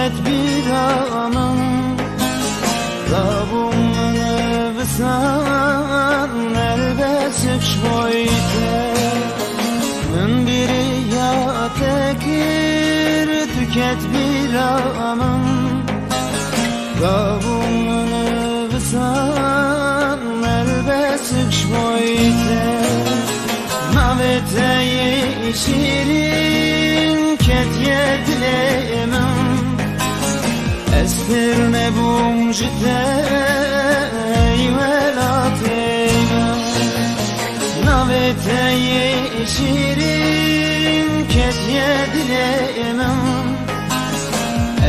تكت بيرامم ضابومن بسان البسك شويته من برياتك تكت بيرامم ضابومن بسان البسك شويته ما بتاي شيرين كت يدلمم استر نبوم جتاي ولا تيمم نبتاي شيرين كت يدلمم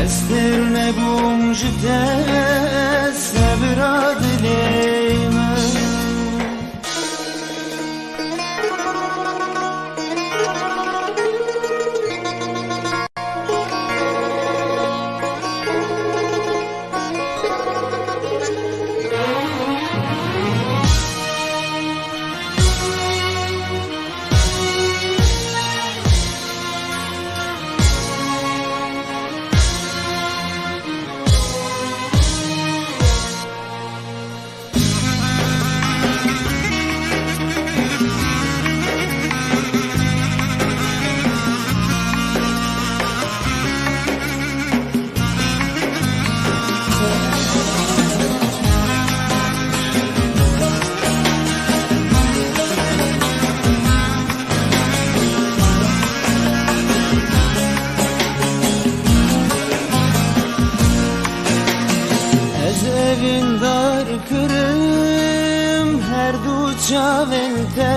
استر نبوم جتاي صبر دليمم Evindar kırım her duçavente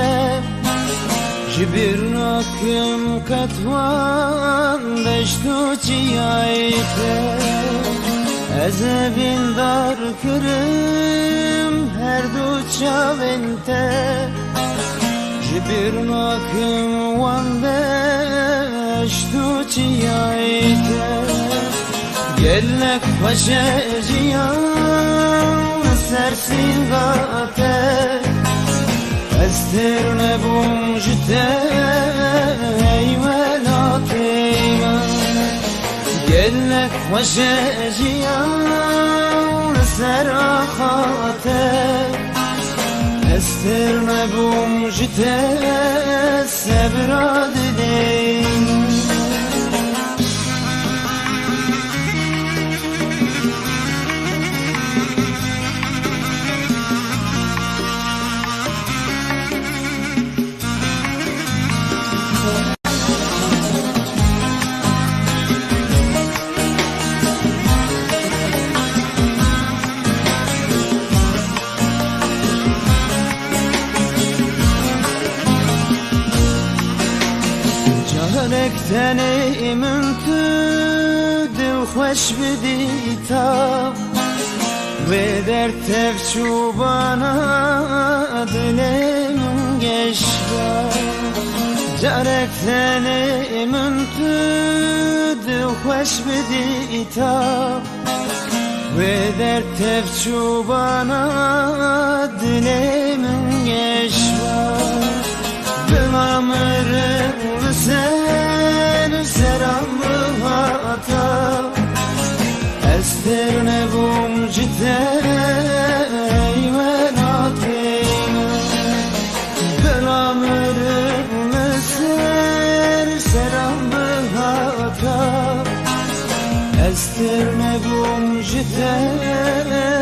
Jibir nakım katvan beştu çiyayte Ez evindar kırım her duçavente Jibir nakım van beştu çiyayte Gelnek paşeciyan sersin gate Estir nebum jitey velateyma Gelnek paşeciyan serahate Estir nebum jitey sebradideyma Canekten mümkü dil hoş bedita Ve dert tevçu bana dilim geçva Canekten mümkü dil hoş bedita Ve dert tevçu bana dilim geçva Bilamırım sen seramı hata Estir nebum jitey velateyma Bilamırım sen seramı hata Estir nebum jitey